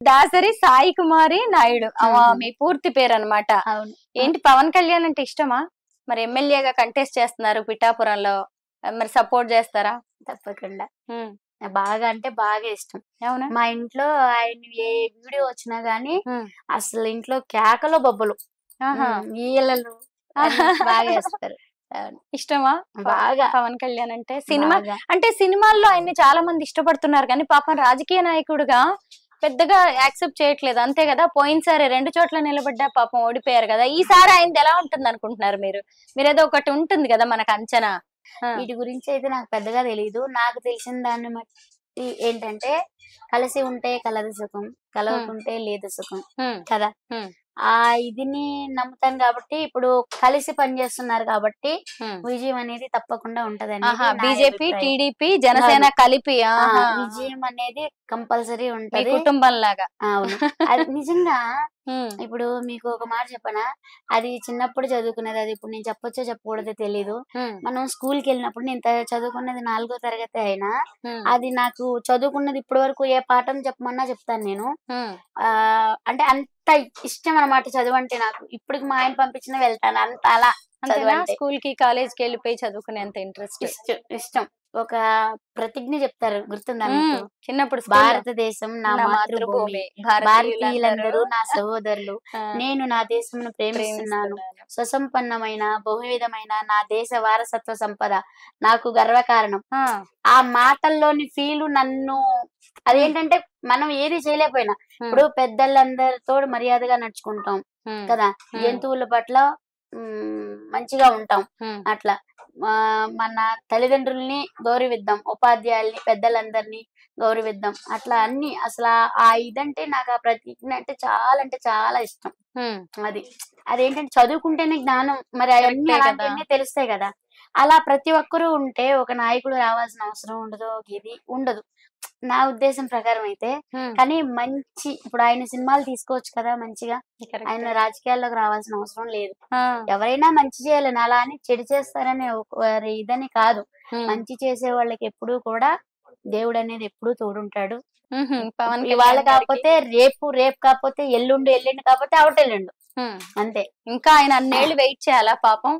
దాసరి సాయి కుమారి నాయుడు మీ పూర్తి పేరు అన్నమాట. అవును. ఏంటి పవన్ కళ్యాణ్ అంటే ఇష్టమా? మరి ఎమ్మెల్యేగా కంటెస్ట్ చేస్తున్నారు పిఠాపురంలో, మరి సపోర్ట్ చేస్తారా? తప్పకుండా. బాగా అంటే బాగా ఇష్టం. అవునా? మా ఇంట్లో ఆయన ఏ వీడియో వచ్చినా గానీ అసలు ఇంట్లో కేకలు బొబ్బలు ఈలలు బాగా వేస్తారు. ఇష్టమా బాగా పవన్ కళ్యాణ్ అంటే? సినిమా అంటే సినిమాల్లో ఆయన్ని చాలా మంది ఇష్టపడుతున్నారు కానీ పాపం రాజకీయ నాయకుడుగా పెద్దగా యాక్సెప్ట్ చేయట్లేదు, అంతే కదా? పోయినసారి 2 చోట్ల నిలబడ్డా పాపం ఓడిపోయారు కదా. ఈసారి ఆయనది ఎలా ఉంటుంది అనుకుంటున్నారు మీరు? మీరేదో ఒకటి ఉంటుంది కదా మనకు అంచనా. వీటి గురించి అయితే నాకు పెద్దగా తెలియదు. నాకు తెలిసిన దాన్ని బట్టి ఏంటంటే కలిసి ఉంటే కలదు సుఖం, కలవకుంటే లేదు సుఖం కదా. ఆ ఇదిని నమ్ముతాను కాబట్టి ఇప్పుడు కలిసి పనిచేస్తున్నారు కాబట్టి విజయం అనేది తప్పకుండా ఉంటదండి. బీజేపీ టీడీపీ జనసేన కలిపి విజయం అనేది కంపల్సరీ ఉంటది కుటుంబం లాగా. అవును. అది నిజంగా ఇప్పుడు మీకు ఒక మాట చెప్పనా, అది చిన్నప్పుడు చదువుకునేది, అది ఇప్పుడు నేను చెప్పొచ్చో చెప్పకూడదో తెలీదు. మనం స్కూల్ కి వెళ్ళినప్పుడు నేను చదువుకున్నది 4వ తరగతి అయినా అది నాకు చదువుకున్నది ఇప్పటి వరకు ఏ పాఠం చెప్పమన్నా చెప్తాను నేను. అంటే అంత ఇష్టం అన్నమాట చదువు అంటే నాకు. ఇప్పటికి మా ఆయన పంపించినా వెళ్తాను అంత అలా. స్కూల్ కి కాలేజ్ కి వెళ్ళిపోయి చదువుకునేంత ఇంట్రెస్ట్ ఇష్టం. ఒక ప్రతిజ్ఞ చెప్తారు, గుర్తుందా మీకు? చిన్నప్పుడు భారతదేశం నా మాతృభూమి, భారతీయులందరూ నా సహోదరులు, నేను నా దేశమును ప్రేమిస్తున్నాను, స్వసంపన్నమైన బహువిధమైన నా దేశ వారసత్వ సంపద నాకు గర్వకారణం. ఆ మాటల్లోని ఫీలు నన్ను, అదేంటంటే మనం ఏది చేయలేకపోయినా ఇప్పుడు పెద్దలందరితో మర్యాదగా నడుచుకుంటాం కదా, జంతువుల పట్ల మంచిగా ఉంటాం, అట్లా మన తల్లిదండ్రుల్ని గౌరవిద్దాం, ఉపాధ్యాయుల్ని పెద్దలందరినీ గౌరవిద్దాం, అట్లా అన్ని. అసలు ఆ ఇదంటే నాకు ఆ ప్రతిజ్ఞ అంటే చాలా ఇష్టం. అదేంటంటే చదువుకుంటేనే జ్ఞానం, మరి అవన్నీ అలాంటివన్నీ తెలుస్తాయి కదా. అలా ప్రతి ఒక్కరూ ఉంటే ఒక నాయకుడు రావాల్సిన అవసరం ఉండదు, ఇది ఉండదు నా ఉద్దేశం ప్రకారం అయితే. కానీ మంచి ఇప్పుడు ఆయన సినిమాలు తీసుకోవచ్చు కదా మంచిగా, ఆయన రాజకీయాల్లోకి రావాల్సిన అవసరం లేదు. ఎవరైనా మంచి చేయాలని, అలా అని చెడు చేస్తారని ఇదని కాదు. మంచి చేసే వాళ్ళకి ఎప్పుడూ కూడా దేవుడు అనేది ఎప్పుడూ తోడుంటాడు. ఇవాళ కాకపోతే రేపు, రేపు కాకపోతే ఎల్లుండి, ఎల్లుండి కాకపోతే అవటెల్లుండు, అంతే. ఇంకా ఆయన అన్నేళ్ళు వెయిట్ చేయాలా పాపం?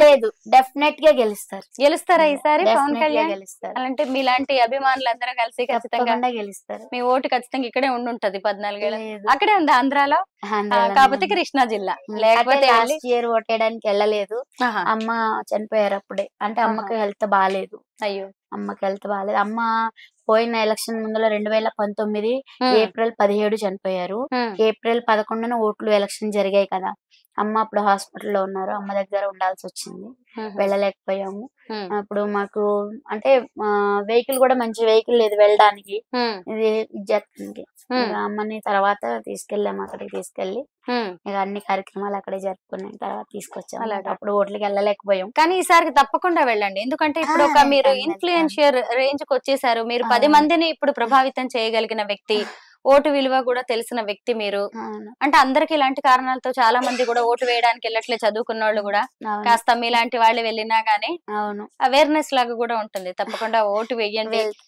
లేదు, డెఫినెట్ గా గెలుస్తారా ఈసారి పవన్ కళ్యాణ్? గెలుస్తారు. అంటే మీలాంటి అభిమానులందరూ కలిసి ఖచ్చితంగా గెలుస్తారు. మీ ఓటు ఖచ్చితంగా ఇక్కడే ఉండుంటది 14 ఏళ్ళు. అక్కడే ఉంది ఆంధ్రాలో, కాకపోతే కృష్ణా జిల్లా. లేకపోతే లాస్ట్ ఇయర్ ఓటేయడానికి వెళ్ళలేదు, అమ్మ చనిపోయారు అప్పుడే. అంటే అమ్మకి హెల్త్ బాగాలేదు. అయ్యో, అమ్మకి హెల్త్ బాగాలేదు. అమ్మ పోయిన ఎలక్షన్ ముందులో 2019 ఏప్రిల్ 17 చనిపోయారు. ఏప్రిల్ 11న ఓట్లు ఎలక్షన్ జరిగాయి కదా. అమ్మ అప్పుడు హాస్పిటల్లో ఉన్నారు, అమ్మ దగ్గర ఉండాల్సి వచ్చింది, వెళ్ళలేకపోయాము. అప్పుడు మాకు అంటే వెహికల్ కూడా మంచి వెహికల్ లేదు వెళ్ళడానికి, ఇది ఇజ్జత్కి. అమ్మని తర్వాత తీసుకెళ్ళాము, అక్కడికి తీసుకెళ్లి ఇక అన్ని కార్యక్రమాలు అక్కడే జరుపుకున్నాం, తర్వాత తీసుకొచ్చాము. అప్పుడు ఓట్లకి వెళ్ళలేకపోయాం. కానీ ఈసారి తప్పకుండా వెళ్ళండి, ఎందుకంటే ఇప్పుడు ఒక మీరు ఇన్ఫ్లుయెన్షియర్ రేంజ్ కి వచ్చేసారు. మీరు 10 మందిని ఇప్పుడు ప్రభావితం చేయగలిగిన వ్యక్తి, ఓటు విలువ కూడా తెలిసిన వ్యక్తి మీరు. అంటే అందరికి ఇలాంటి కారణాలతో చాలా మంది కూడా ఓటు వేయడానికి వెళ్ళట్లే, చదువుకున్న వాళ్ళు కూడా. కాస్త మీలాంటి వాళ్ళు వెళ్ళినా గానీ అవేర్నెస్ లాగా కూడా ఉంటుంది. తప్పకుండా ఓటు వేయండి.